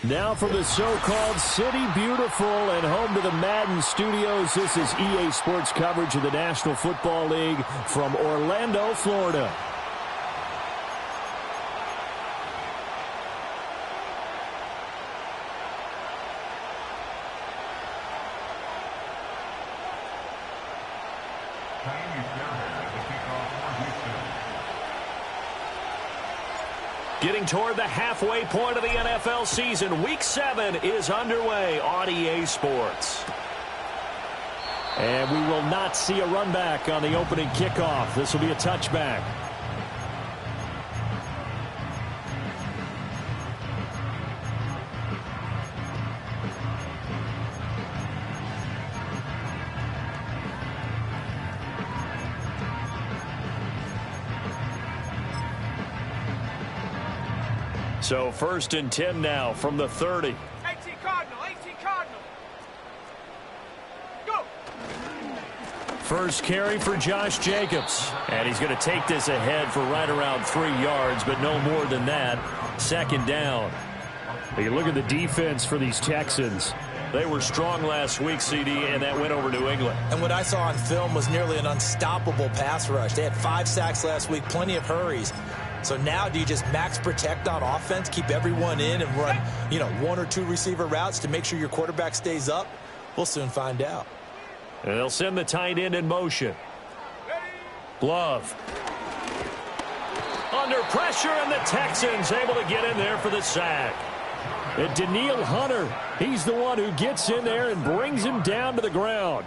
Now from the so-called City Beautiful and home to the Madden Studios, this is EA Sports coverage of the National Football League from Orlando, Florida. Getting toward the halfway point of the NFL season, Week 7 is underway on EA Sports. And we will not see a run back on the opening kickoff. This will be a touchback. So 1st and 10 now from the 30. 18 Cardinal, 18 Cardinal. Go. First carry for Josh Jacobs. And he's going to take this ahead for right around 3 yards, but no more than that. 2nd down. You look at the defense for these Texans. They were strong last week, CD, and that went over New England. And what I saw on film was nearly an unstoppable pass rush. They had 5 sacks last week, plenty of hurries. So now do you just max protect on offense, keep everyone in and run, 1 or 2 receiver routes to make sure your quarterback stays up? We'll soon find out. And they'll send the tight end in motion. Love. Under pressure, and the Texans able to get in there for the sack. And Danielle Hunter, he's the one who gets in there and brings him down to the ground.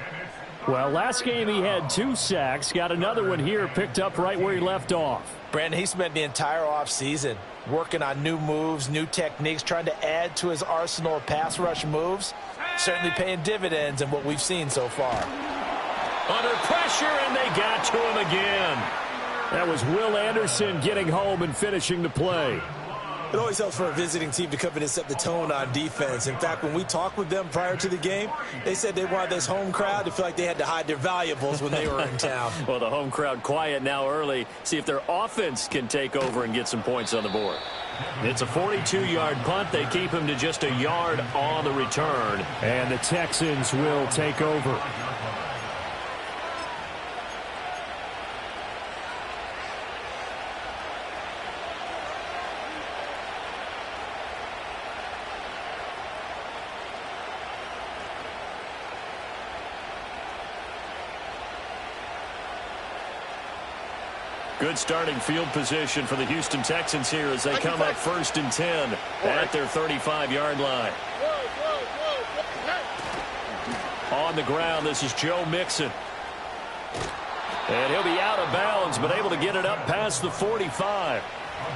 Well, last game he had 2 sacks. Got another one here picked up right where he left off. Brandon, he spent the entire offseason working on new moves, new techniques, trying to add to his arsenal of pass rush moves. Certainly paying dividends in what we've seen so far. Under pressure, and they got to him again. That was Will Anderson getting home and finishing the play. It always helps for a visiting team to come in and set the tone on defense. In fact, when we talked with them prior to the game, they said they wanted this home crowd to feel like they had to hide their valuables when they were in town. Well, the home crowd quiet now early. See if their offense can take over and get some points on the board. It's a 42-yard punt. They keep him to just a yard on the return. And the Texans will take over. Good starting field position for the Houston Texans here as they come up 1st and 10 at their 35-yard line. On the ground, this is Joe Mixon. And he'll be out of bounds, but able to get it up past the 45.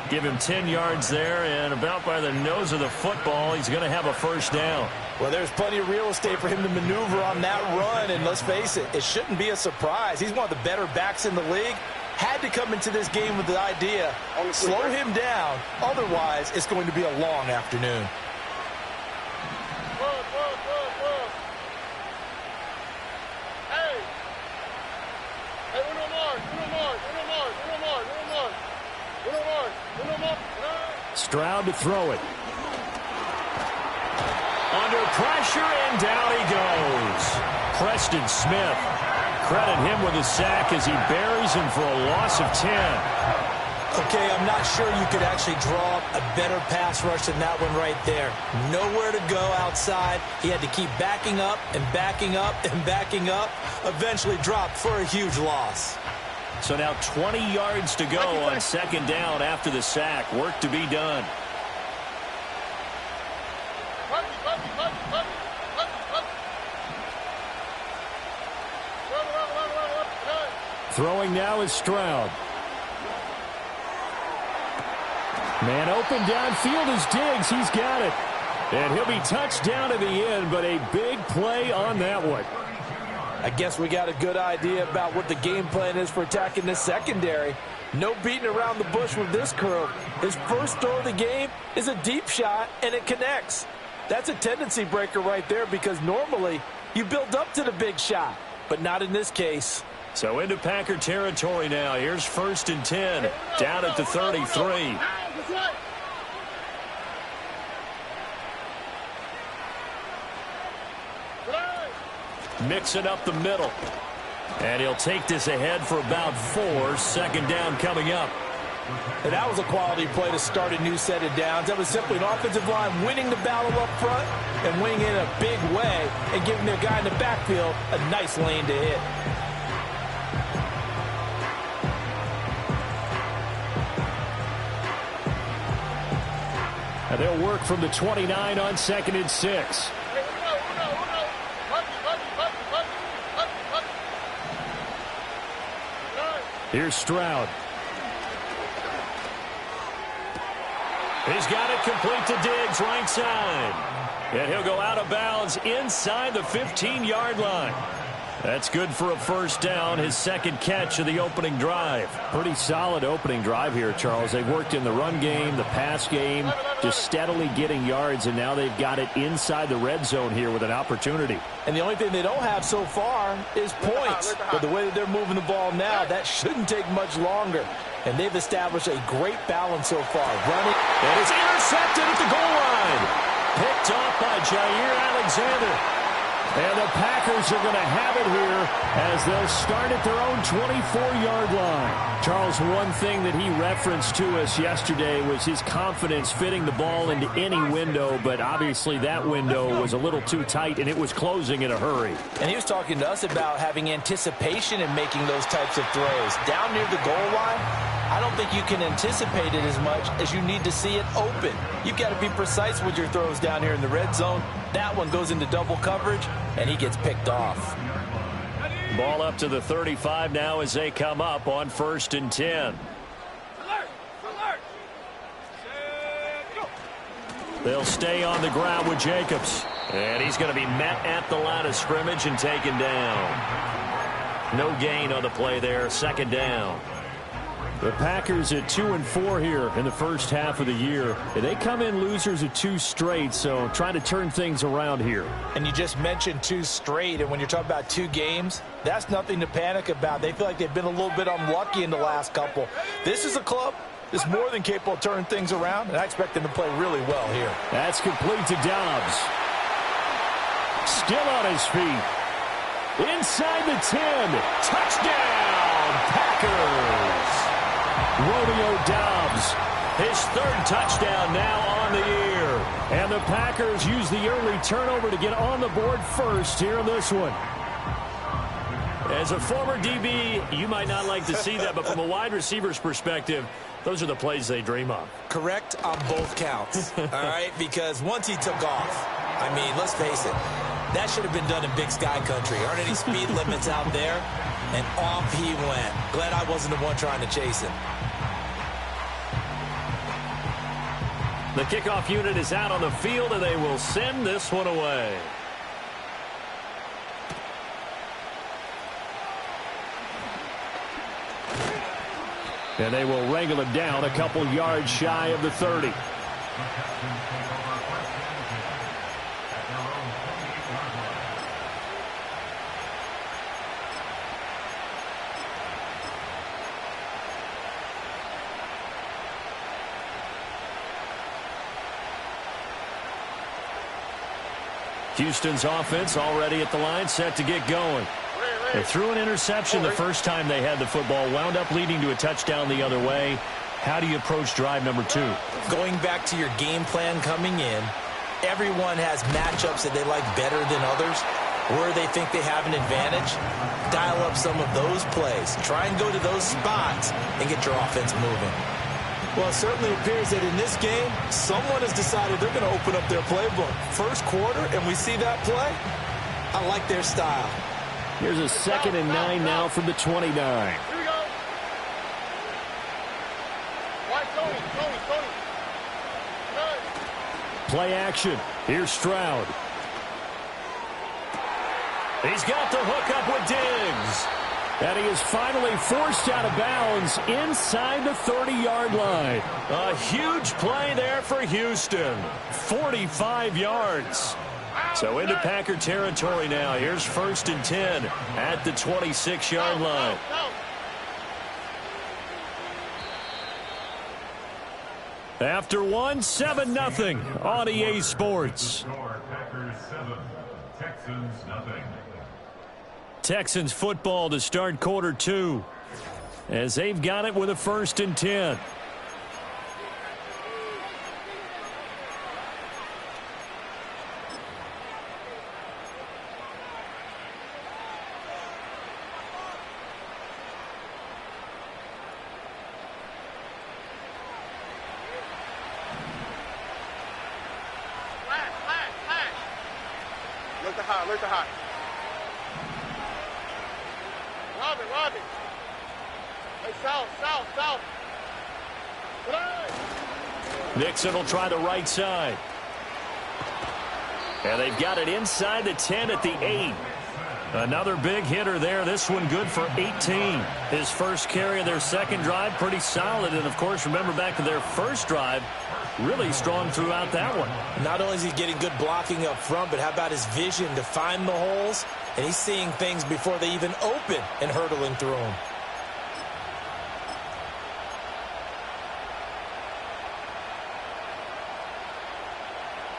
Give him 10 yards there, and about by the nose of the football, he's going to have a 1st down. Well, there's plenty of real estate for him to maneuver on that run, and let's face it, it shouldn't be a surprise. He's one of the better backs in the league. Had to come into this game with the idea, slow him down, otherwise it's going to be a long afternoon. Stroud to throw it. Under pressure, and down he goes. Preston Smith. Credit him with a sack as he buries him for a loss of 10. Okay, I'm not sure you could actually draw up a better pass rush than that one right there. Nowhere to go outside. He had to keep backing up and backing up and backing up. Eventually dropped for a huge loss. So now 20 yards to go on 2nd down after the sack. Work to be done. Throwing now is Stroud. Man open downfield is Diggs. He's got it. And he'll be touched down at the end, but a big play on that one. I guess we got a good idea about what the game plan is for attacking this secondary. No beating around the bush with this crew. His first throw of the game is a deep shot, and it connects. That's a tendency breaker right there because normally you build up to the big shot, but not in this case. So into Packer territory now. Here's 1st and 10, down at the 33. mixing up the middle. And he'll take this ahead for about 4. Second down coming up. And that was a quality play to start a new set of downs. That was simply an offensive line winning the battle up front and winning it in a big way and giving their guy in the backfield a nice lane to hit. And they'll work from the 29 on 2nd and 6. Here's Stroud. He's got it complete to Diggs, right side. And he'll go out of bounds inside the 15-yard line. That's good for a first down, his second catch of the opening drive. Pretty solid opening drive here, Charles. They've worked in the run game, the pass game, just steadily getting yards, and now they've got it inside the red zone here with an opportunity. And the only thing they don't have so far is points. But the way that they're moving the ball now, that shouldn't take much longer. And they've established a great balance so far. Running. And it's intercepted at the goal line. Picked off by Jair Alexander. And the Packers are going to have it here as they'll start at their own 24-yard line. Charles, one thing that he referenced to us yesterday was his confidence fitting the ball into any window, but obviously that window was a little too tight, and it was closing in a hurry. And he was talking to us about having anticipation in making those types of throws. Down near the goal line, I don't think you can anticipate it as much as you need to see it open. You've got to be precise with your throws down here in the red zone. That one goes into double coverage, and he gets picked off. Ball up to the 35 now as they come up on 1st and 10. They'll stay on the ground with Jacobs. And he's going to be met at the line of scrimmage and taken down. No gain on the play there. Second down. The Packers at 2-4 here in the first half of the year. They come in losers of 2 straight, so trying to turn things around here. And you just mentioned 2 straight, and when you're talking about 2 games, that's nothing to panic about. They feel like they've been a little bit unlucky in the last couple. This is a club that's more than capable of turning things around, and I expect them to play really well here. That's complete to Dobbs. Still on his feet. Inside the 10. Touchdown, Packers. Romeo Dobbs, his 3rd touchdown now on the year. And the Packers use the early turnover to get on the board first here in this one. As a former DB, you might not like to see that, but from a wide receiver's perspective, those are the plays they dream of. Correct on both counts, all right? Because once he took off, I mean, let's face it, that should have been done in Big Sky Country. Aren't any speed limits out there? And off he went. Glad I wasn't the one trying to chase him. The kickoff unit is out on the field, and they will send this one away. And they will wrangle it down a couple yards shy of the 30. Houston's offense already at the line, set to get going. They threw an interception the first time they had the football, wound up leading to a touchdown the other way. How do you approach drive number 2? Going back to your game plan coming in, everyone has matchups that they like better than others, where they think they have an advantage. Dial up some of those plays. Try and go to those spots and get your offense moving. Well, it certainly appears that in this game, someone has decided they're going to open up their playbook. First quarter, and we see that play. I like their style. Here's a 2nd and 9 now from the 29. Here we go. Why, Tony. Play action. Here's Stroud. He's got the hook up with Diggs. And he is finally forced out of bounds inside the 30-yard line. A huge play there for Houston. 45 yards. So into Packer territory now. Here's 1st and 10 at the 26-yard line. After 1, 7-0 on EA Sports. Packers 7, Texans 0. Texans football to start quarter 2 as they've got it with a 1st and 10. Look the hot. Robbie. Hey, south. Nixon will try the right side. And they've got it inside the 10 at the 8. Another big hitter there. This one good for 18. His first carry of their second drive, pretty solid. And, of course, remember back to their first drive, really strong throughout that one. Not only is he getting good blocking up front, but how about his vision to find the holes? And he's seeing things before they even open and hurtling through them.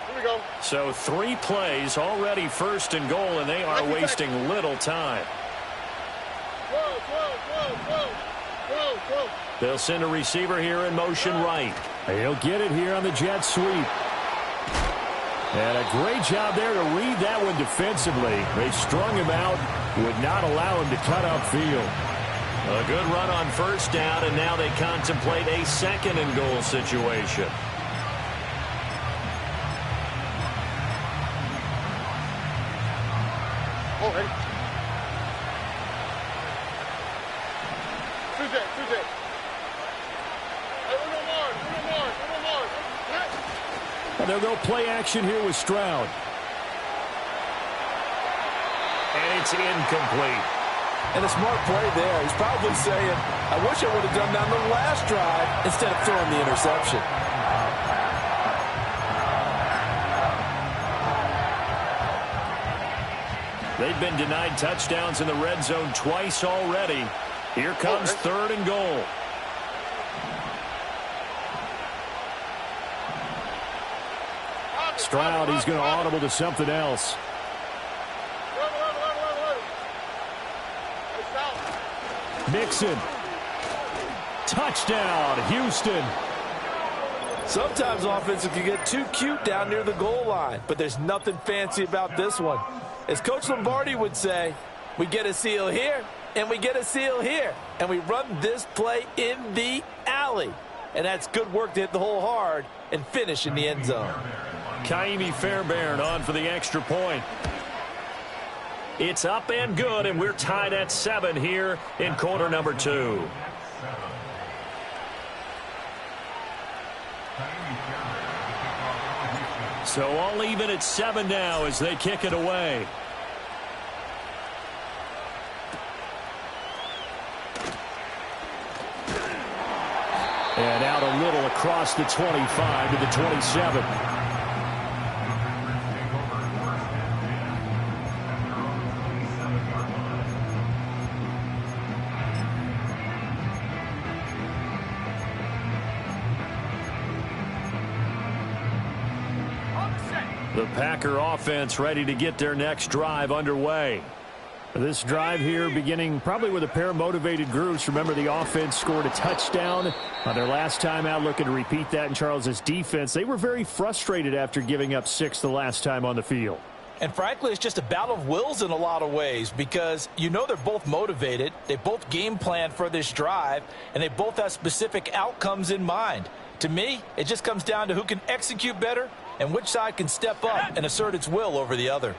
Here we go. So 3 plays, already 1st and goal, and they are wasting little time. Whoa. They'll send a receiver here in motion right. He'll get it here on the jet sweep. And a great job there to read that one defensively. They strung him out, would not allow him to cut upfield. A good run on 1st down, and now they contemplate a 2nd and goal situation. Oh, hey. Tuesday. Hey, no more. And they'll go play action here with Stroud. And it's incomplete. And a smart play there. He's probably saying, I wish I would have done that on the last drive instead of throwing the interception. They've been denied touchdowns in the red zone twice already. Here comes 3rd and goal. Stroud, he's going to audible to something else. Mixon. Touchdown, Houston. Sometimes offenses can get too cute down near the goal line, but there's nothing fancy about this one. As Coach Lombardi would say, we get a seal here, and we get a seal here, and we run this play in the alley. And that's good work to hit the hole hard and finish in the end zone. Kaimi Fairbairn on for the extra point. It's up and good, and we're tied at 7 here in quarter number 2. So all even at 7 now as they kick it away. And out a little across the 25 to the 27. The Packer offense ready to get their next drive underway. This drive here beginning probably with a pair of motivated groups. Remember, the offense scored a touchdown on their last time out, looking to repeat that in Charles's defense. They were very frustrated after giving up 6 the last time on the field. And frankly, it's just a battle of wills in a lot of ways because you know they're both motivated. They both game plan for this drive, and they both have specific outcomes in mind. To me, it just comes down to who can execute better and which side can step up and assert its will over the other.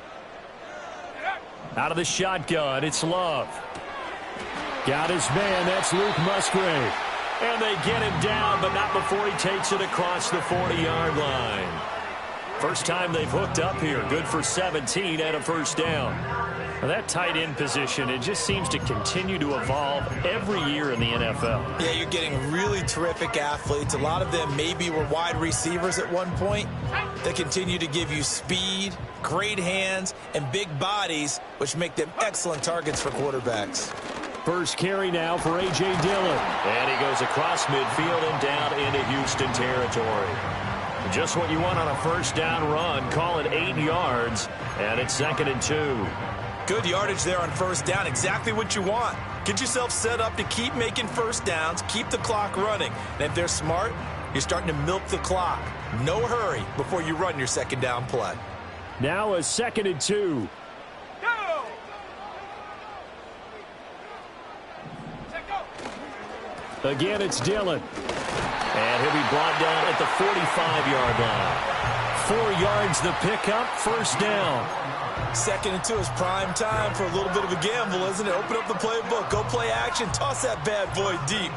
Out of the shotgun, it's Love. Got his man, that's Luke Musgrave. And they get him down, but not before he takes it across the 40-yard line. First time they've hooked up here. Good for 17 and a first down. Now that tight end position, it just seems to continue to evolve every year in the NFL. Yeah, you're getting really terrific athletes. A lot of them maybe were wide receivers at one point. They continue to give you speed, great hands, and big bodies, which make them excellent targets for quarterbacks. First carry now for A.J. Dillon. And he goes across midfield and down into Houston territory. Just what you want on a first down run. Call it 8 yards, and it's 2nd and 2. Good yardage there on first down. Exactly what you want. Get yourself set up to keep making first downs, keep the clock running. And if they're smart, you're starting to milk the clock. No hurry before you run your second down play. Now a 2nd and 2. Again, it's Dillon. And he'll be brought down at the 45-yard line. 4 yards the pickup, first down. 2nd and 2 is prime time for a little bit of a gamble, isn't it? Open up the playbook, go play action, toss that bad boy deep.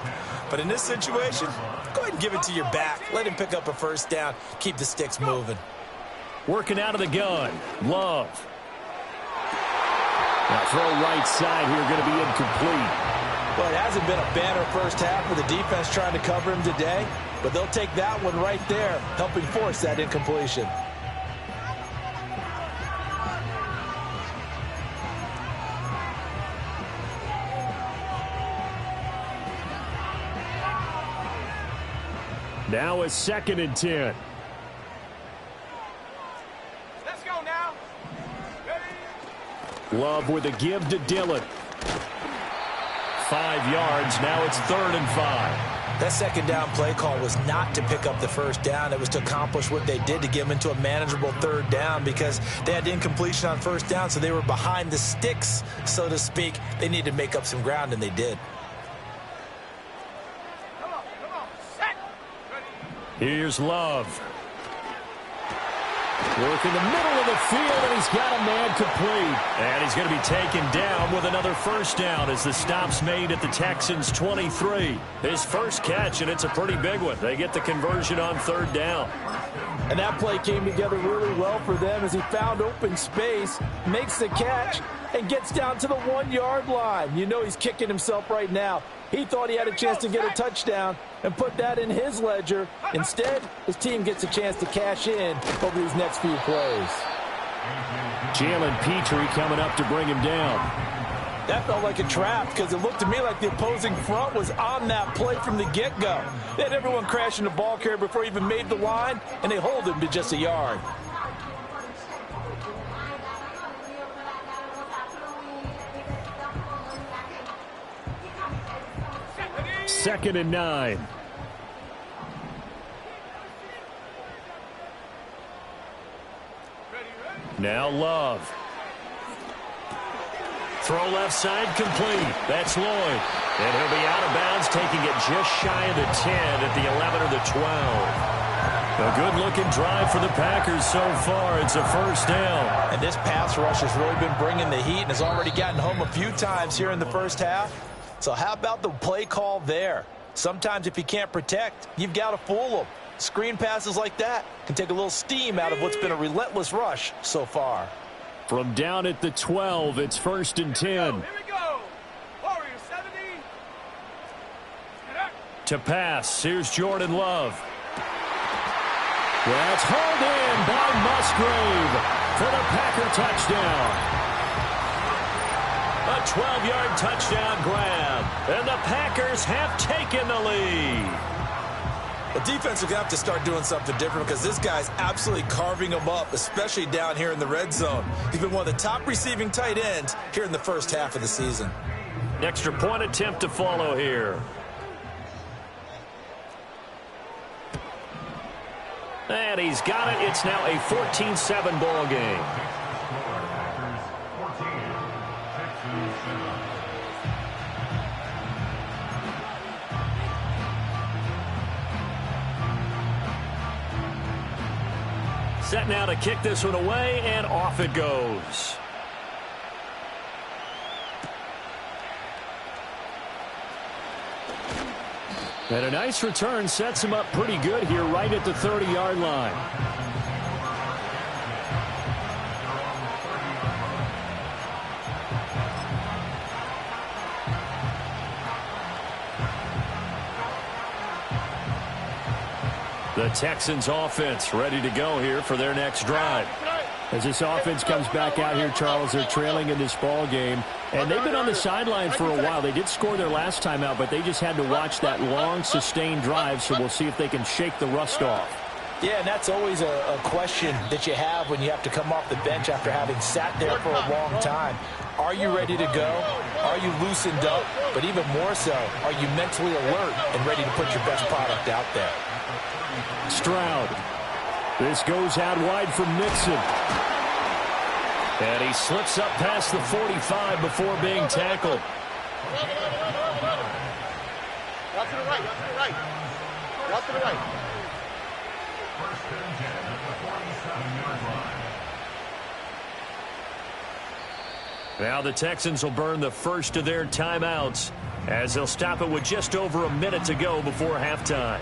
But in this situation, go ahead and give it to your back. Let him pick up a first down. Keep the sticks moving. Working out of the gun, Love. Now throw right side here, going to be incomplete. Well, it hasn't been a banner first half with the defense trying to cover him today, but they'll take that one right there, helping force that incompletion. Now a 2nd and 10. Let's go now. Ready? Love with a give to Dillon. 5 yards. Now it's 3rd and 5. That second down play call was not to pick up the first down. It was to accomplish what they did to get them into a manageable 3rd down because they had incompletion on first down, so they were behind the sticks, so to speak. They needed to make up some ground, and they did. Come on. Set. Ready? Here's Love. Work in the middle of the field, and he's got a man complete. And he's going to be taken down with another first down as the stop's made at the Texans' 23. His first catch, and it's a pretty big one. They get the conversion on 3rd down. And that play came together really well for them as he found open space, makes the catch, and gets down to the 1-yard line. You know he's kicking himself right now. He thought he had a chance to get a touchdown and put that in his ledger. Instead, his team gets a chance to cash in over these next few plays. Jalen Petrie coming up to bring him down. That felt like a trap because it looked to me like the opposing front was on that play from the get-go. They had everyone crashing the ball carrier before he even made the line, and they hold him to just a yard. Second and 9. Now Love. Throw left side complete. That's Lloyd. And he'll be out of bounds, taking it just shy of the 10 at the 11 or the 12. A good-looking drive for the Packers so far. It's a first down. And this pass rush has really been bringing the heat and has already gotten home a few times here in the first half. So how about the play call there? Sometimes if you can't protect, you've got to fool them. Screen passes like that can take a little steam out of what's been a relentless rush so far. From down at the 12, it's 1st and 10. Here we go. Warriors 70. To pass, here's Jordan Love. That's hauled in by Musgrave for the Packer touchdown. A 12-yard touchdown grab, and the Packers have taken the lead. The defense is going to have to start doing something different because this guy's absolutely carving them up, especially down here in the red zone. He's been one of the top receiving tight ends here in the first half of the season. Extra point attempt to follow here. And he's got it. It's now a 14-7 ball game. Set now to kick this one away, and off it goes. And a nice return sets him up pretty good here right at the 30-yard line. The Texans offense ready to go here for their next drive. As this offense comes back out here, Charles, they're trailing in this ball game. And they've been on the sideline for a while. They did score their last time out, but they just had to watch that long, sustained drive, so we'll see if they can shake the rust off. Yeah, and that's always a question that you have when you have to come off the bench after having sat there for a long time. Are you ready to go? Are you loosened up? But even more so, are you mentally alert and ready to put your best product out there? Stroud. This goes out wide from Mixon. And he slips up past the 45 before being tackled. Out to the right, out to the right. Out to the right. Now the Texans will burn the first of their timeouts as they'll stop it with just over a minute to go before halftime.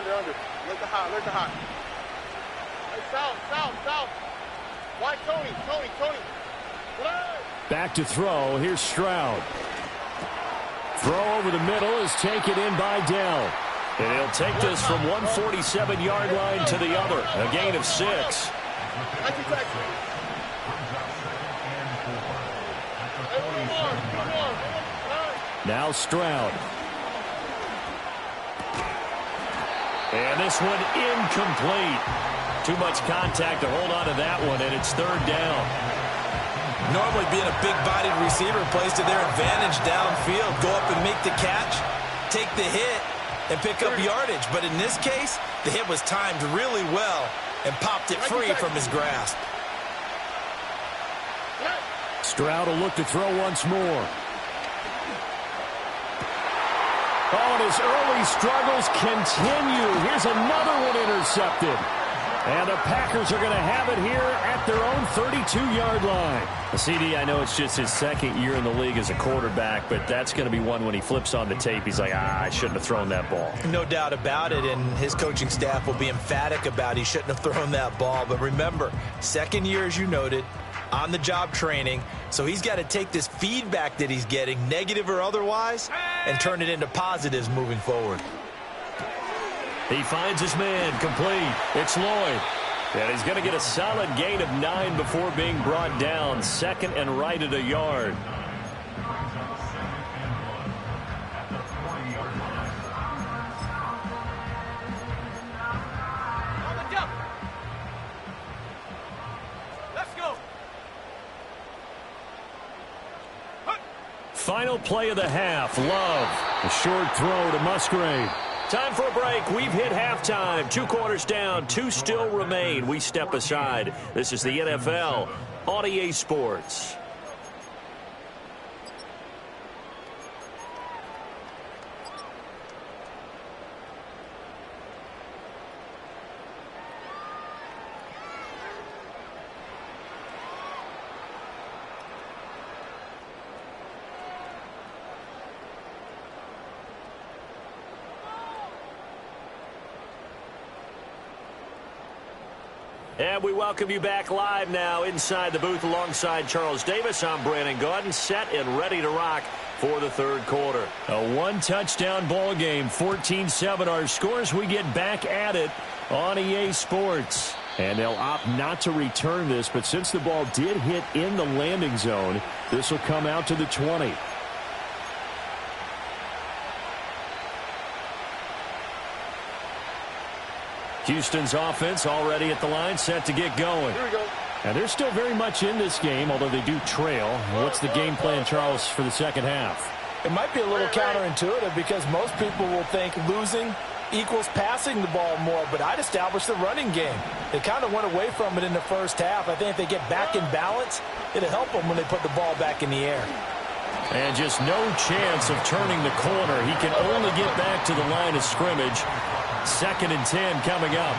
Under. Look the hot. Hey, south. Why, Tony. Play. Back to throw. Here's Stroud. Throw over the middle is taken in by Dell. And he'll take this from 147-yard line to the other. A gain of 6. Now Stroud. And this one incomplete. Too much contact to hold on to that one, and it's third down. Normally being a big-bodied receiver plays to their advantage downfield. Go up and make the catch, take the hit, and pick up yardage. But in this case, the hit was timed really well and popped it free from his grasp. Stroud will look to throw once more. Oh, and his early struggles continue. Here's another one intercepted. And the Packers are going to have it here at their own 32-yard line. CD, I know it's just his second year in the league as a quarterback, but that's going to be one when he flips on the tape. He's like, I shouldn't have thrown that ball. No doubt about it, and his coaching staff will be emphatic about he shouldn't have thrown that ball. But remember, second year, as you noted, on-the-job training, so he's got to take this feedback that he's getting, negative or otherwise, and turn it into positives moving forward. He finds his man, complete. It's Lloyd. And he's going to get a solid gain of 9 before being brought down. Second and right at a yard. Final play of the half. Love. A short throw to Musgrave. Time for a break. We've hit halftime. 2 quarters down. 2 still remain. We step aside. This is the NFL on EA Sports. And we welcome you back live now inside the booth alongside Charles Davis. I'm Brandon Gaudin, set and ready to rock for the third quarter. A one-touchdown ball game, 14-7 our scores. We get back at it on EA Sports. And they'll opt not to return this, but since the ball did hit in the landing zone, this will come out to the 20. Houston's offense already at the line, set to get going. Here we go. And they're still very much in this game, although they do trail. What's the game plan, Charles, for the second half? It might be a little counterintuitive because most people will think losing equals passing the ball more, but I'd establish the running game. They kind of went away from it in the first half. I think if they get back in balance, it'll help them when they put the ball back in the air. And just no chance of turning the corner. He can only get back to the line of scrimmage. 2nd and 10 coming up.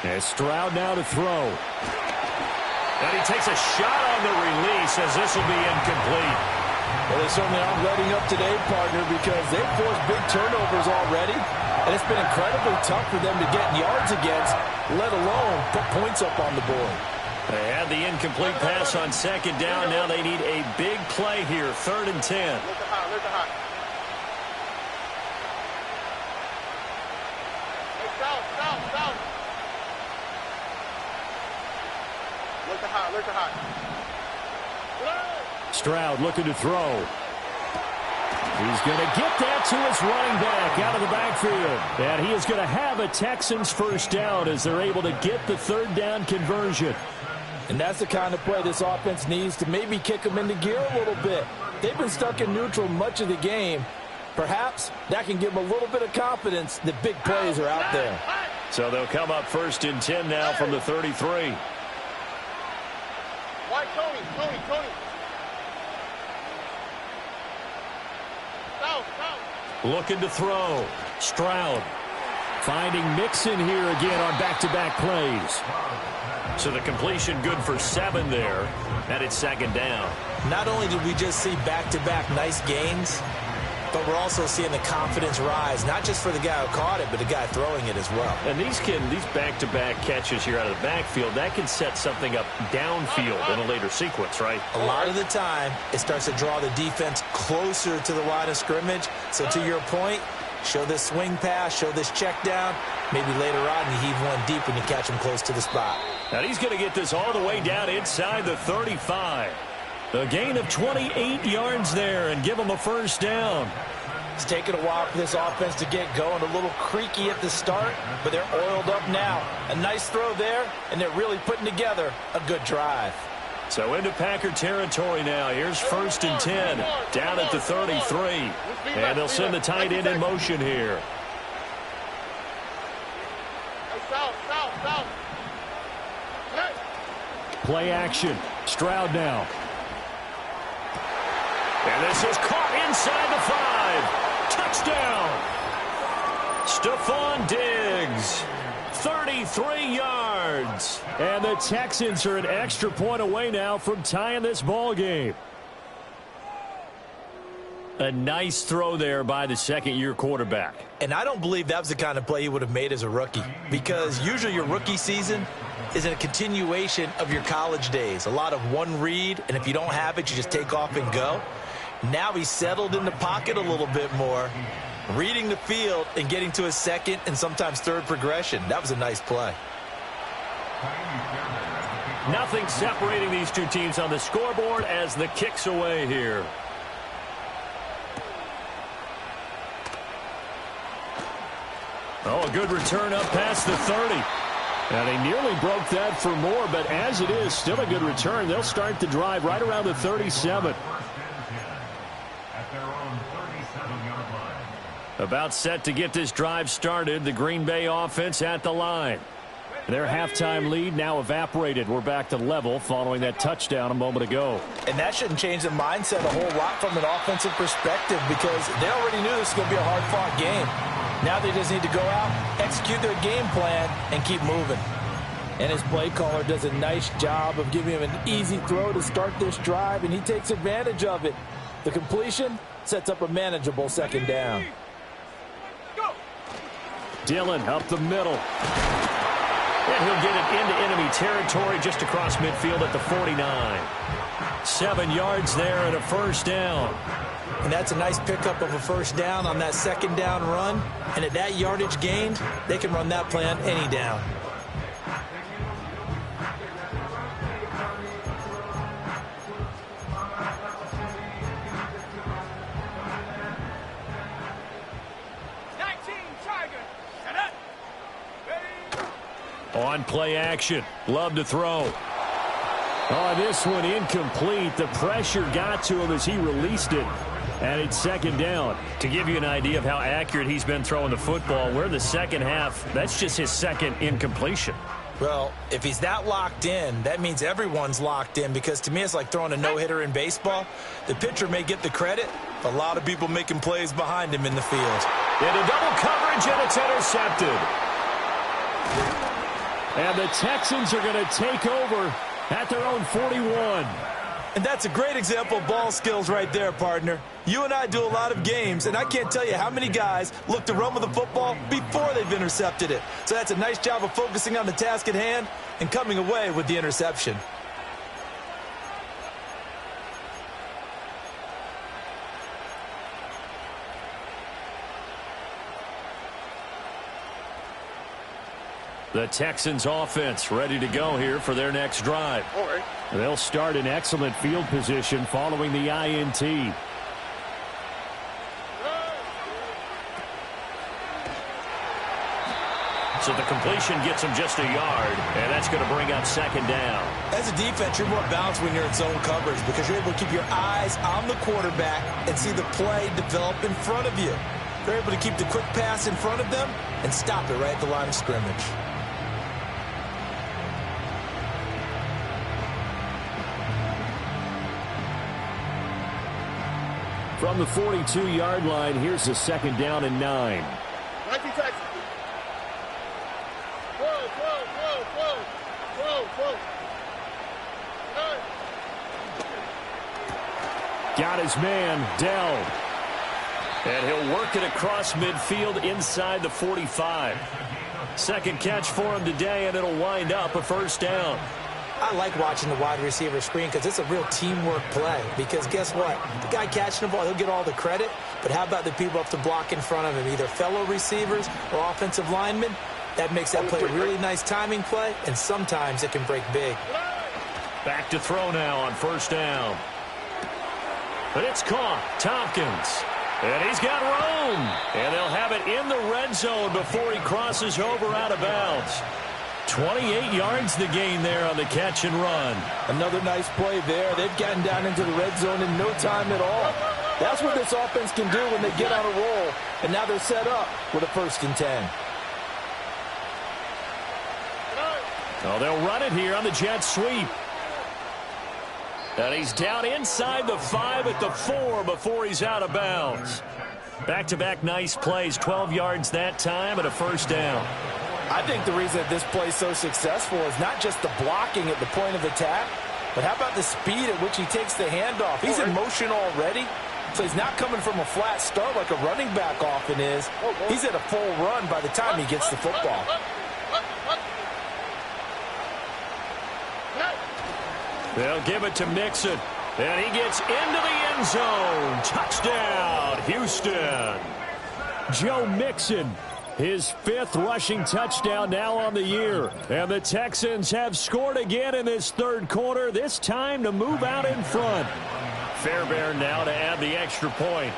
And Stroud now to throw. And he takes a shot on the release as this will be incomplete. Well, they certainly aren't letting up today, partner, because they've forced big turnovers already, and it's been incredibly tough for them to get yards against, let alone put points up on the board. They had the incomplete pass on second down. Now they need a big play here, 3rd and 10. Look at hot, look at hot. Hey, south. Look at hot, look at hot. Stroud looking to throw. He's going to get that to his running back out of the backfield. And he is going to have a Texans first down as they're able to get the 3rd down conversion. And that's the kind of play this offense needs to maybe kick them into gear a little bit. They've been stuck in neutral much of the game. Perhaps that can give them a little bit of confidence that big plays are out there. So they'll come up 1st and 10 now from the 33. Why, Tony. Looking to throw. Stroud finding Mixon here again on back-to-back plays. So the completion good for 7 there. And it's 2nd down. Not only did we just see back-to-back nice gains, but we're also seeing the confidence rise, not just for the guy who caught it, but the guy throwing it as well. And these back-to-back catches here out of the backfield, that can set something up downfield in a later sequence, right? A lot of the time, it starts to draw the defense closer to the line of scrimmage. So to your point, show this swing pass, show this check down. Maybe later on you heave one deep when you catch him close to the spot. And he's going to get this all the way down inside the 35. A gain of 28 yards there and give him a first down. It's taken a while for this offense to get going. A little creaky at the start, but they're oiled up now. A nice throw there, and they're really putting together a good drive. So into Packer territory now. Here's 1st and 10 down at the 33. And they'll send the tight end in motion here. South. Play action. Stroud now. And this is caught inside the 5. Touchdown. Stephon Diggs. 33 yards. And the Texans are an extra point away now from tying this ball game. A nice throw there by the second-year quarterback. And I don't believe that was the kind of play he would have made as a rookie, because usually your rookie season is a continuation of your college days. A lot of one read, and if you don't have it, you just take off and go. Now he's settled in the pocket a little bit more, reading the field and getting to his 2nd and sometimes 3rd progression. That was a nice play. Nothing separating these two teams on the scoreboard as the kick's away here. Oh, a good return up past the 30. And they nearly broke that for more, but as it is, still a good return. They'll start the drive right around the 37. About set to get this drive started. The Green Bay offense at the line. Their halftime lead now evaporated. We're back to level following that touchdown a moment ago. And that shouldn't change the mindset a whole lot from an offensive perspective, because they already knew this was going to be a hard-fought game. Now they just need to go out, execute their game plan, and keep moving. And his play caller does a nice job of giving him an easy throw to start this drive, and he takes advantage of it. The completion sets up a manageable 2nd down. Dillon up the middle. And he'll get it into enemy territory just across midfield at the 49. 7 yards there and a first down. And that's a nice pickup of a first down on that 2nd down run. And at that yardage gained, they can run that play on any down. On play action. Love to throw. Oh, this one incomplete. The pressure got to him as he released it. And it's 2nd down. To give you an idea of how accurate he's been throwing the football, we're in the second half. That's just his 2nd incompletion. Well, if he's that locked in, that means everyone's locked in, because to me it's like throwing a no-hitter in baseball. The pitcher may get the credit, a lot of people making plays behind him in the field. Into double coverage, and it's intercepted. And the Texans are going to take over at their own 41. And that's a great example of ball skills right there, partner. You and I do a lot of games, and I can't tell you how many guys look to run with the football before they've intercepted it. So that's a nice job of focusing on the task at hand and coming away with the interception. The Texans offense ready to go here for their next drive. They'll start in excellent field position following the INT. So the completion gets him just a yard, and that's going to bring up second down. As a defense, you're more balanced when you're in zone coverage because you're able to keep your eyes on the quarterback and see the play develop in front of you. They're able to keep the quick pass in front of them and stop it right at the line of scrimmage. From the 42-yard line, here's the second down and 9. 19 Texas. Got his man, Dell. And he'll work it across midfield inside the 45. Second catch for him today, and it'll wind up a first down. I like watching the wide receiver screen because it's a real teamwork play. Because guess what? The guy catching the ball, he'll get all the credit. But how about the people up to block in front of him, either fellow receivers or offensive linemen? That makes that play a really nice timing play, and sometimes it can break big. Back to throw now on first down. But it's caught. Tompkins. And he's got room. And they'll have it in the red zone before he crosses over out of bounds. 28 yards the gain there on the catch and run. Another nice play there. They've gotten down into the red zone in no time at all. That's what this offense can do when they get on a roll. And now they're set up with a 1st and 10. Oh, they'll run it here on the jet sweep. And he's down inside the 5 at the 4 before he's out of bounds. Back-to-back nice plays, 12 yards that time and a first down. I think the reason that this play is so successful is not just the blocking at the point of attack, but how about the speed at which he takes the handoff? He's in motion already, so he's not coming from a flat start like a running back often is. He's at a full run by the time he gets the football. They'll give it to Mixon, and he gets into the end zone. Touchdown, Houston. Joe Mixon, his 5th rushing touchdown now on the year. And the Texans have scored again in this third quarter, this time to move out in front. Fairbairn now to add the extra point.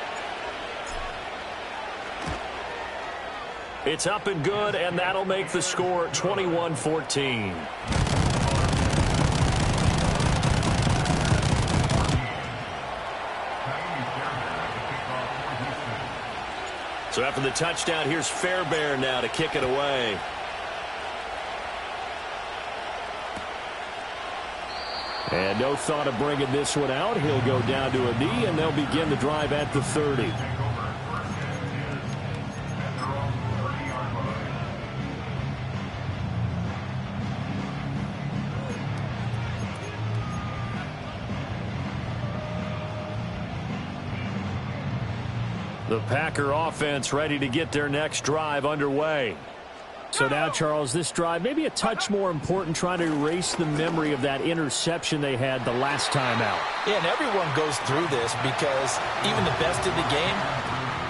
It's up and good, and that'll make the score 21-14. So after the touchdown, here's Fairbairn now to kick it away. And no thought of bringing this one out. He'll go down to a knee, and they'll begin the drive at the 30. The Packer offense ready to get their next drive underway. So now, Charles, this drive maybe a touch more important, trying to erase the memory of that interception they had the last time out. Yeah, and everyone goes through this because even the best in the game,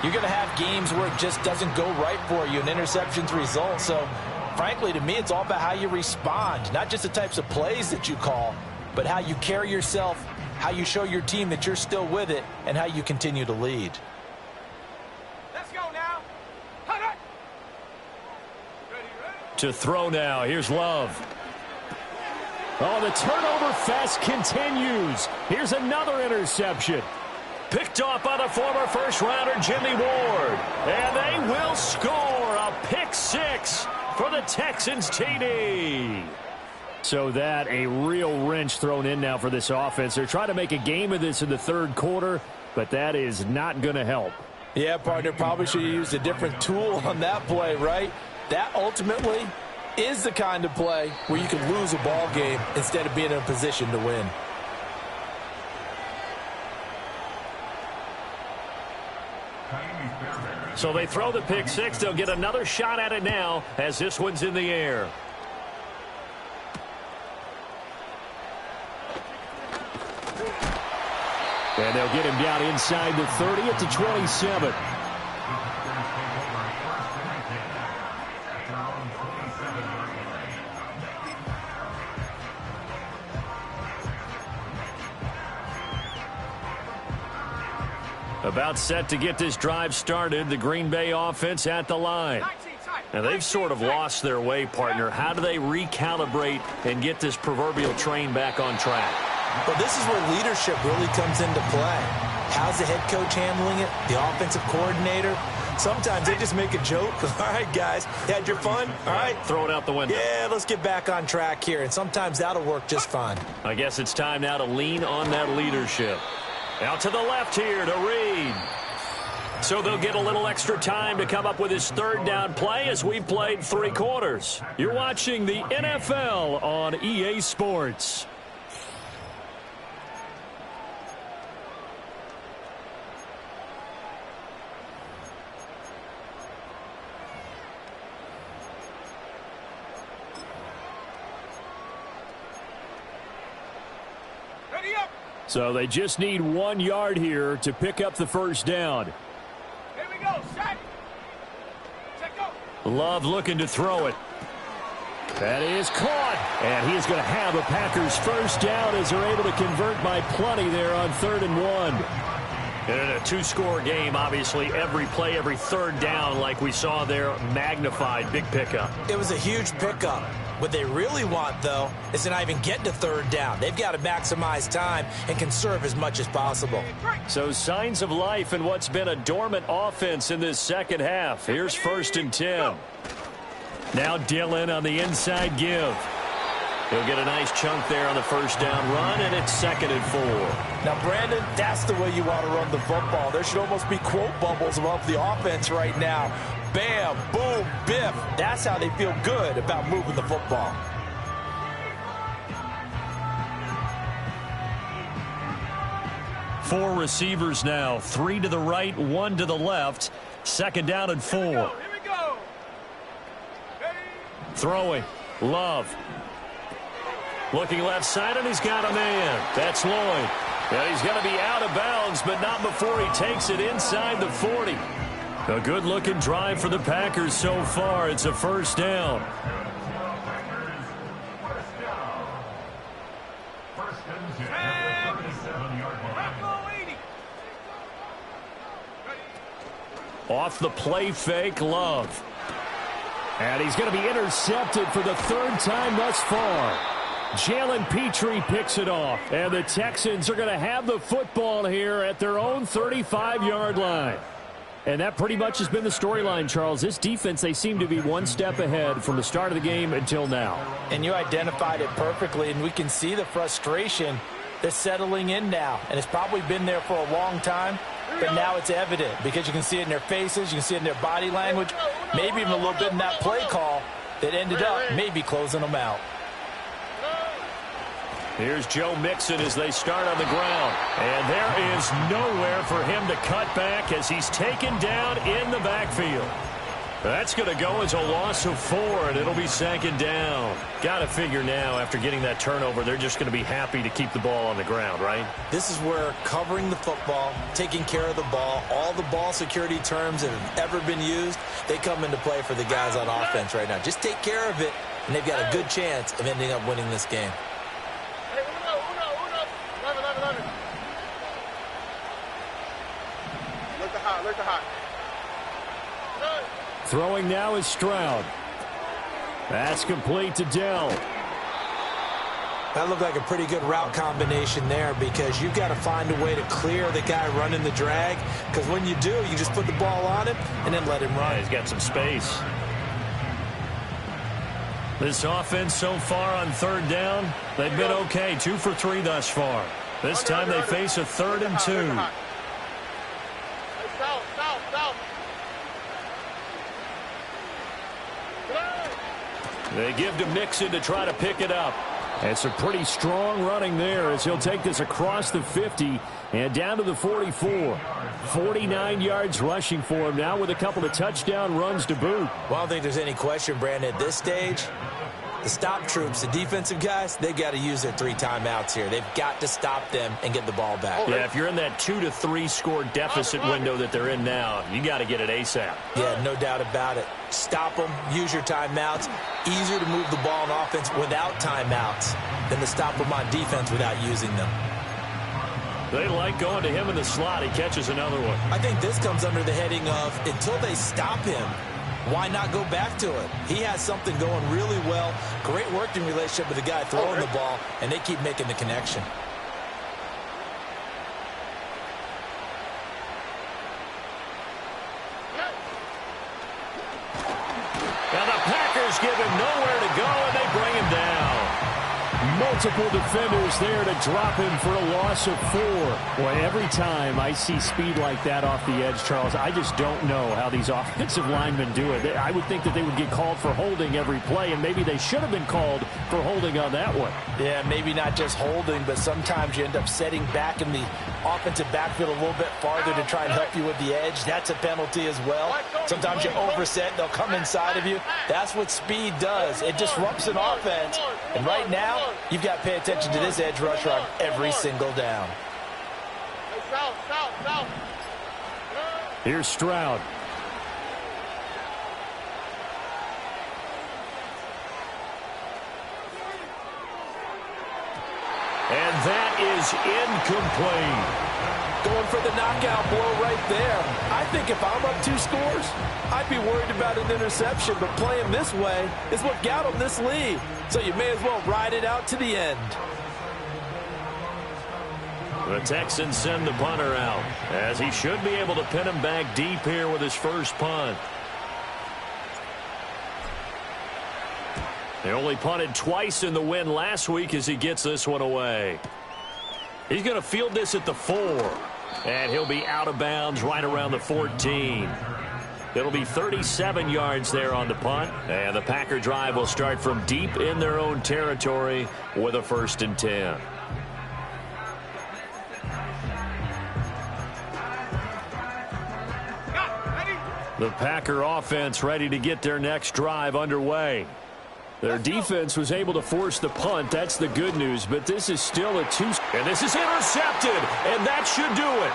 you're going to have games where it just doesn't go right for you, and interceptions result. So, frankly, to me, it's all about how you respond, not just the types of plays that you call, but how you carry yourself, how you show your team that you're still with it, and how you continue to lead. To throw now. Here's Love. Oh, the turnover fest continues. Here's another interception. Picked off by the former first-rounder Jimmy Ward. And they will score a pick 6 for the Texans TD. So that a real wrench thrown in now for this offense. They're trying to make a game of this in the third quarter, but that is not going to help. Yeah, partner, probably should have used a different tool on that play, right? That ultimately is the kind of play where you can lose a ball game instead of being in a position to win. So they throw the pick six. They'll get another shot at it now as this one's in the air. And they'll get him down inside the 30 at the 27. About set to get this drive started. The Green Bay offense at the line. Now, they've sort of lost their way, partner. How do they recalibrate and get this proverbial train back on track? Well, this is where leadership really comes into play. How's the head coach handling it? The offensive coordinator? Sometimes they just make a joke. All right, guys, you had your fun? All right. Throw it out the window. Yeah, let's get back on track here. And sometimes that'll work just fine. I guess it's time now to lean on that leadership. Out to the left here to Reed. So they'll get a little extra time to come up with his third down play as we played 3 quarters. You're watching the NFL on EA Sports. So they just need 1 yard here to pick up the first down. Here we go. Set. Check go. Love looking to throw it. That is caught. And he is going to have a Packers first down as they're able to convert by plenty there on 3rd and 1. And in a 2-score game, obviously, every play, every third down, like we saw there, magnified. Big pickup. It was a huge pickup. What they really want, though, is to not even get to 3rd down. They've got to maximize time and conserve as much as possible. So signs of life in what's been a dormant offense in this second half. Here's 1st and 10. Now Dillon on the inside give. He'll get a nice chunk there on the first down run, and it's 2nd and 4. Now, Brandon, that's the way you want to run the football. There should almost be quote bubbles above the offense right now. Bam, boom, biff. That's how they feel good about moving the football. Four receivers now. 3 to the right, 1 to the left. 2nd down and 4. Here we go. Ready? Throwing. Love. Looking left side, and he's got a man. That's Lloyd. Yeah, he's going to be out of bounds, but not before he takes it inside the 40. A good-looking drive for the Packers so far. It's a first down. Off the play fake, Love. And he's going to be intercepted for the 3rd time thus far. Jalen Petrie picks it off. And the Texans are going to have the football here at their own 35-yard line. And that pretty much has been the storyline, Charles. This defense, they seem to be 1 step ahead from the start of the game until now. And you identified it perfectly, and we can see the frustration that's settling in now. And it's probably been there for a long time, but now it's evident because you can see it in their faces, you can see it in their body language, maybe even a little bit in that play call that ended up maybe closing them out. Here's Joe Mixon as they start on the ground. And there is nowhere for him to cut back as he's taken down in the backfield. That's going to go as a loss of 4, and it'll be 2nd down. Got to figure now, after getting that turnover, they're just going to be happy to keep the ball on the ground, right? This is where covering the football, taking care of the ball, all the ball security terms that have ever been used, they come into play for the guys on offense right now. Just take care of it, and they've got a good chance of ending up winning this game. Look the hot. Throwing now is Stroud. That's complete to Dell. That looked like a pretty good route combination there because you've got to find a way to clear the guy running the drag, because when you do, you just put the ball on him and then let him run. Yeah, he's got some space. This offense so far on 3rd down, they've been okay. 2 for 3 thus far. This time they face a 3rd and 2. They give to Mixon to try to pick it up. It's a pretty strong running there as he'll take this across the 50 and down to the 44. 49 yards rushing for him now with a couple of touchdown runs to boot. Well, I don't think there's any question, Brandon, at this stage. The stop troops, the defensive guys, they've got to use their 3 timeouts here. They've got to stop them and get the ball back. Yeah, if you're in that 2 to 3 score deficit window that they're in now, you got to get it ASAP. Yeah, no doubt about it. Stop them, use your timeouts. Easier to move the ball on offense without timeouts than to stop them on defense without using them. They like going to him in the slot. He catches another one. I think this comes under the heading of until they stop him, why not go back to it? He has something going really well. Great working relationship with the guy throwing the ball, and they keep making the connection. Now the Packers give him nowhere to go, and they bring him down. Multiple defenders there to drop him for a loss of 4. Boy, every time I see speed like that off the edge, Charles, I just don't know how these offensive linemen do it. I would think that they would get called for holding every play, and maybe they should have been called for holding on that one. Yeah, maybe not just holding, but sometimes you end up setting back in the offensive backfield a little bit farther to try and help you with the edge. That's a penalty as well. Sometimes you overset, they'll come inside of you. That's what speed does. It disrupts an offense. And right now, you've got to pay attention to this edge rusher on every single down. Here's Stroud. And that is incomplete. Going for the knockout blow right there. I think if I'm up 2 scores, I'd be worried about an interception, but playing this way is what got them this lead. So you may as well ride it out to the end. The Texans send the punter out, as he should be able to pin him back deep here with his first punt. They only punted twice in the win last week as he gets this one away. He's going to field this at the 4, and he'll be out of bounds right around the 14. It'll be 37 yards there on the punt, and the Packer drive will start from deep in their own territory with a 1st and 10. The Packer offense ready to get their next drive underway. Their defense was able to force the punt. That's the good news, but this is still a 2. And this is intercepted, and that should do it.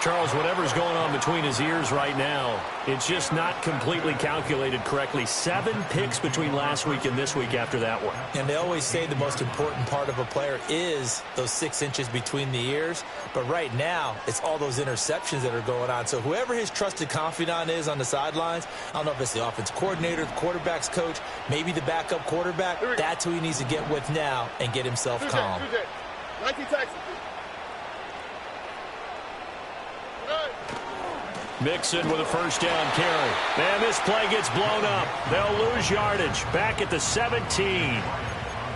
Charles, whatever's going on between his ears right now, it's just not completely calculated correctly. 7 picks between last week and this week after that one. And they always say the most important part of a player is those 6 inches between the ears. But right now, it's all those interceptions that are going on. So whoever his trusted confidant is on the sidelines, I don't know if it's the offensive coordinator, the quarterback's coach, maybe the backup quarterback, that's who he needs to get with now and get himself calm. Mixon with a 1st down carry. Man, this play gets blown up. They'll lose yardage. Back at the 17.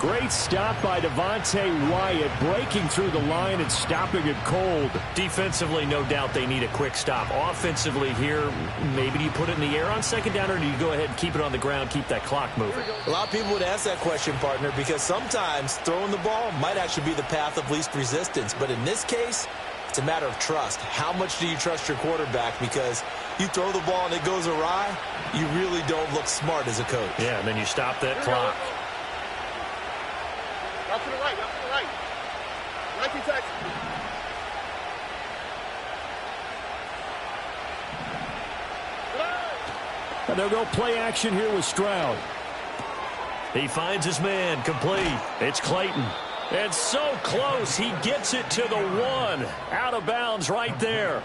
Great stop by Devontae Wyatt, breaking through the line and stopping it cold. Defensively, no doubt they need a quick stop. Offensively here, maybe do you put it in the air on 2nd down, or do you go ahead and keep it on the ground, keep that clock moving? A lot of people would ask that question, partner, because sometimes throwing the ball might actually be the path of least resistance. But in this case, it's a matter of trust. How much do you trust your quarterback? Because you throw the ball and it goes awry, you really don't look smart as a coach. Yeah, and then you stop that clock. Out to the right, out to the right. Right to Texas. And they'll go play action here with Stroud. He finds his man, complete. It's Clayton. And so close, he gets it to the 1. Out of bounds right there.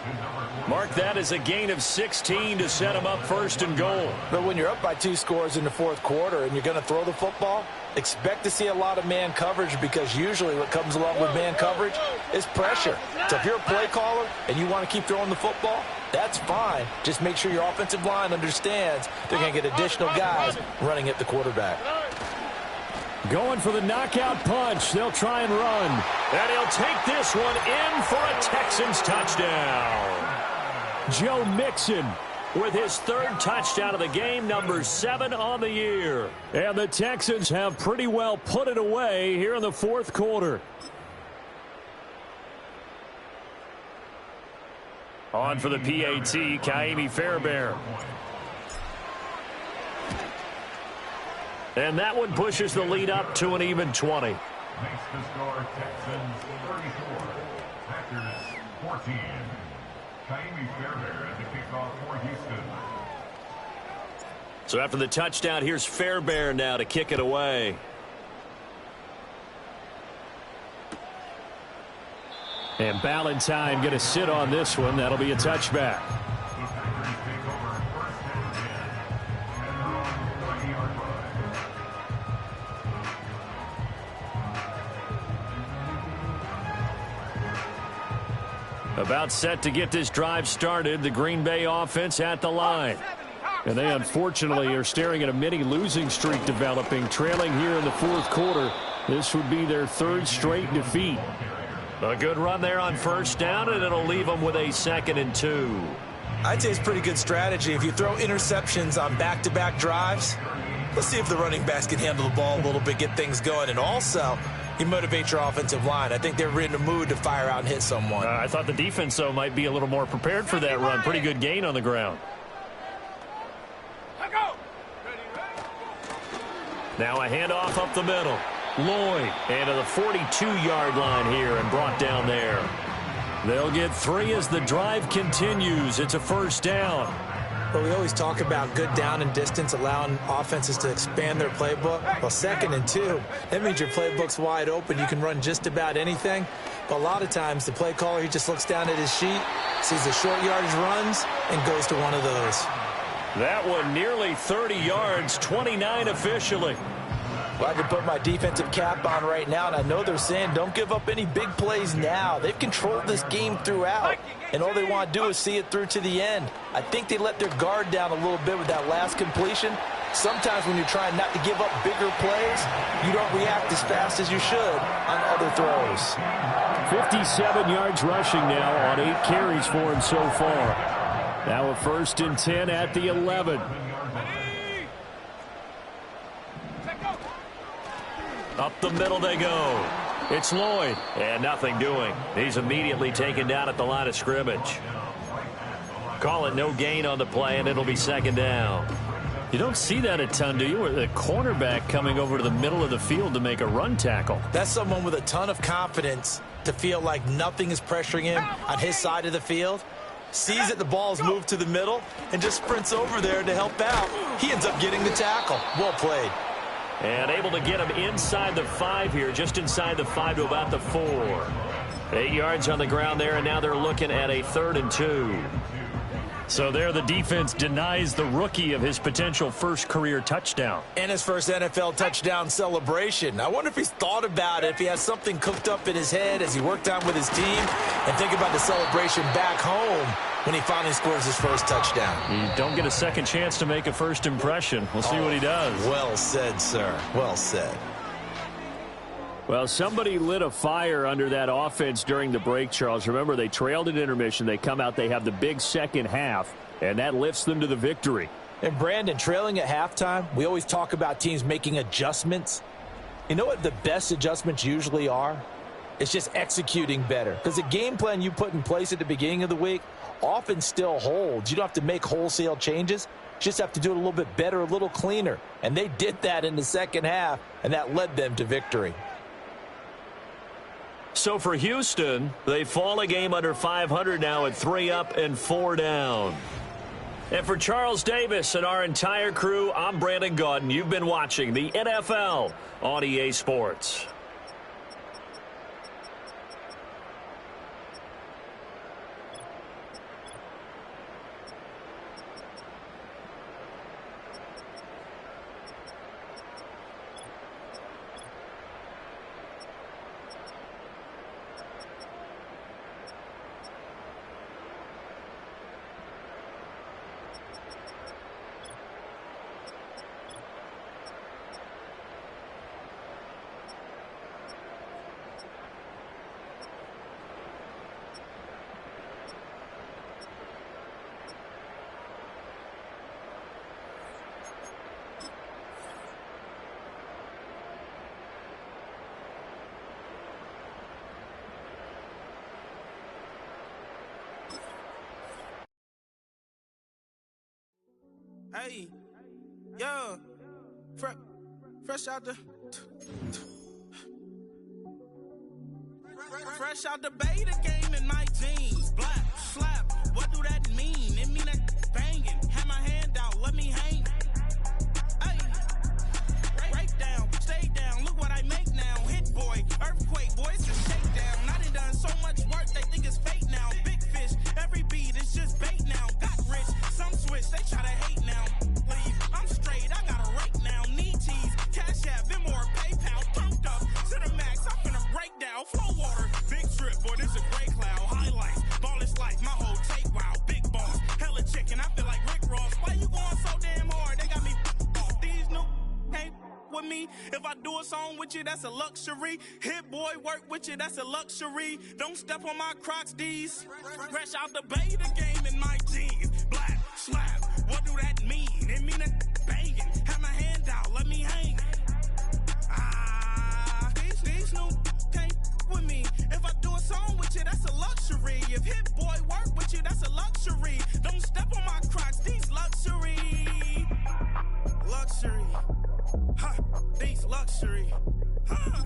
Mark that as a gain of 16 to set him up 1st and goal. But when you're up by 2 scores in the 4th quarter and you're going to throw the football, expect to see a lot of man coverage, because usually what comes along with man coverage is pressure. So if you're a play caller and you want to keep throwing the football, that's fine. Just make sure your offensive line understands they're going to get additional guys running at the quarterback. Going for the knockout punch. They'll try and run. And he'll take this one in for a Texans touchdown. Joe Mixon with his third touchdown of the game, number 7 on the year. And the Texans have pretty well put it away here in the fourth quarter. On for the PAT, Ka'imi Fairbairn. And that one pushes the lead up to an even 20. Makes the score Texans 34, Packers 14. Ka'imi Fairbairn at the kickoff for Houston. So after the touchdown, here's Fairbairn now to kick it away. And Ballantyne going to sit on this one. That'll be a touchback. The Packers take over first and 10 and their own 20-yard line. About set to get this drive started. The Green Bay offense at the line. And they unfortunately are staring at a mini losing streak developing, trailing here in the fourth quarter. This would be their third straight defeat. A good run there on first down, and it'll leave them with a 2nd and 2. I'd say it's pretty good strategy. If you throw interceptions on back-to-back drives, let's see if the running backs can handle the ball a little bit, get things going. And also, you motivate your offensive line. I think they're in the mood to fire out and hit someone. I thought the defense, though, might be a little more prepared for that run. Pretty good gain on the ground. Now a handoff up the middle. Lloyd into the 42-yard line here and brought down there. They'll get 3 as the drive continues. It's a first down. But we always talk about good down and distance, allowing offenses to expand their playbook. Well, 2nd and 2, that means your playbook's wide open. You can run just about anything. But a lot of times, the play caller, he just looks down at his sheet, sees the short yardage runs, and goes to one of those. That one nearly 30 yards, 29 officially. Well, I can put my defensive cap on right now, and I know they're saying don't give up any big plays now. They've controlled this game throughout, and all they want to do is see it through to the end. I think they let their guard down a little bit with that last completion. Sometimes when you're trying not to give up bigger plays, you don't react as fast as you should on other throws. 57 yards rushing now on 8 carries for him so far. Now a 1st and 10 at the 11. Up the middle they go. It's Lloyd. And nothing doing. He's immediately taken down at the line of scrimmage. Call it no gain on the play, and it'll be 2nd down. You don't see that a ton, do you? With a cornerback coming over to the middle of the field to make a run tackle. That's someone with a ton of confidence to feel like nothing is pressuring him on his side of the field. Sees that the ball's moved to the middle and just sprints over there to help out. He ends up getting the tackle. Well played. And able to get him inside the 5 here, just inside the 5 to about the 4. 8 yards on the ground there, and now they're looking at a 3rd and 2. So there the defense denies the rookie of his potential first career touchdown. And his first NFL touchdown celebration. I wonder if he's thought about it, if he has something cooked up in his head as he worked on with his team, and think about the celebration back home when he finally scores his first touchdown. You don't get a second chance to make a first impression. We'll see what he does. Well said, sir. Well said. Well, somebody lit a fire under that offense during the break, Charles. Remember, they trailed at intermission. They come out, they have the big second half, and that lifts them to the victory. And, Brandon, trailing at halftime, we always talk about teams making adjustments. You know what the best adjustments usually are? It's just executing better. Because the game plan you put in place at the beginning of the week often still holds. You don't have to make wholesale changes. You just have to do it a little bit better, a little cleaner. And they did that in the second half, and that led them to victory. So for Houston, they fall a game under 500 now at 3 up and 4 down. And for Charles Davis and our entire crew, I'm Brandon Gaudin. You've been watching the NFL on EA Sports. Hey, yeah, fresh out the beta game in my jeans. Black, slap, what do that mean? It mean that banging. Have my hand out, let me hang. Hey, break down, stay down, look what I make now. Hit boy, earthquake, boy, it's a shakedown. I done so much work, they think it's fake now. Big fish, every beat is just bait now. Got rich, some switch, they try to hate now. Leave, I'm straight, I got a rake now. Need cheese, Cash App, Venmo or PayPal. Pumped up to the max, I'm finna break down. Flow water, big trip, boy, this a gray cloud. Highlights, ball is life, my whole take, wow. Big boss, hella chicken, I feel like Rick Ross. Why you going so damn hard? They got me off. These new ain't with me. If I do a song with you, that's a luxury. Hit boy, work with you, that's a luxury. Don't step on my Crocs, D's. Fresh out the beta game in my jeans. Black, slap, what do that mean? It mean that banging. Have my hand out, let me hang. These new can't with me. If I do a song with you, that's a luxury. If Hit Boy work with you, that's a luxury. Don't step on my Crocs, these luxury. Luxury. Ha, these luxury. Ha,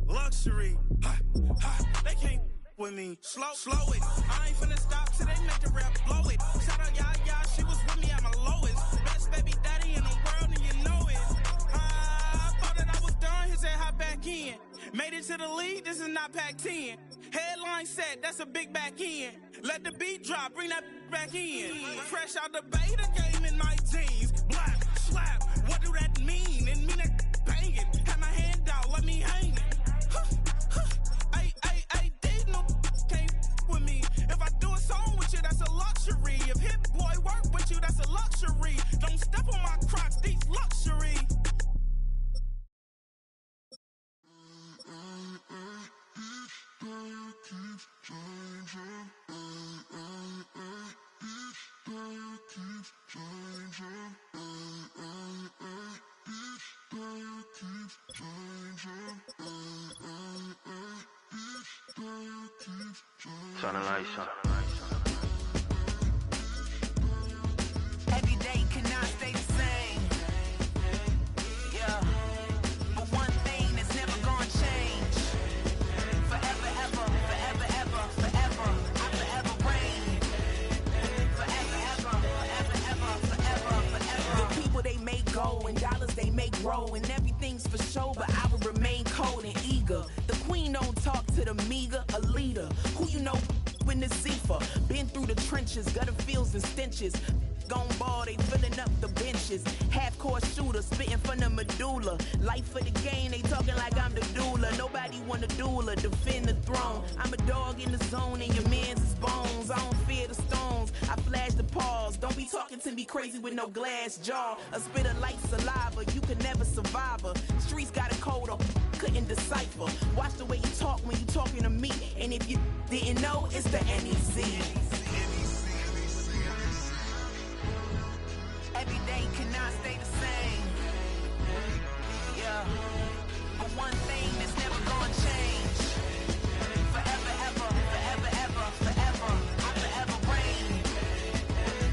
luxury. Ha, ha, they can't with me. Slow it. I ain't finna stop till they make the rap blow it. Shout out Yaya, she was with me at my lowest. Best baby daddy in the world and you know it. I thought that I was done, he said hop back in. Made it to the league, this is not Pac-10. Headline set, that's a big back end. Let the beat drop, bring that back in. Fresh out the beta game in my jeans. Black, slap, what do that mean? It mean that banging. Have my hand out, let me hang it. Ay, these no can't with me. If I do a song with you, that's a luxury. If Hit Boy work with you, that's a luxury. Don't step on my Crocs, these luxury. Turn the lights on. Every day cannot stay the same. Yeah. But one thing that's never gonna change. Forever, ever, forever, ever, forever. I forever reign. Forever, ever, forever, ever, forever, forever. The people they make go and dollars they make grow and everything's for show, but I will remain cold and eager. The queen don't talk to the meager, a leader. Who you know in the Zephyr? Been through the trenches, gutter fields and stenches. Gone ball, they filling up the benches. Half-court shooter, spitting from the medulla. Life for the game, they talking like I'm the doula. Nobody want a doula, defend the throne. I'm a dog in the zone and your man's is bones. I don't fear the stones, I flash the paws. Don't be talking to me crazy with no glass jaw. A spit of light saliva, you can never survive her. Streets got a code up, couldn't decipher. Watch the way you talk when you talking to me. And if you didn't know, it's the NEC. Every day cannot stay the same. Yeah. But one thing that's never gonna change. Forever, ever, forever, ever, forever. I forever reign.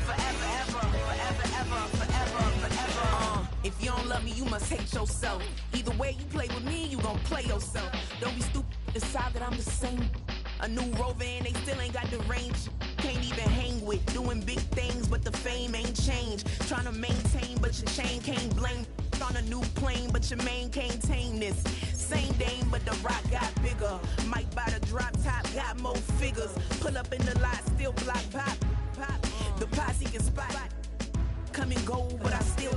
Forever, ever, forever, ever, forever, forever. If you don't love me, you must hate yourself. Either way you play with me, you gon' play yourself. Don't be stupid, decide that I'm the same. A new Rover and they still ain't got the range. Can't even hang with, doing big things, but the fame ain't changed. Trying to maintain, but your chain can't blame. On a new plane, but your main can't tame this. Same dame, but the rock got bigger. Might buy the drop top, got more figures. Pull up in the lot, still block pop. The posse can spot. Come and go, but I still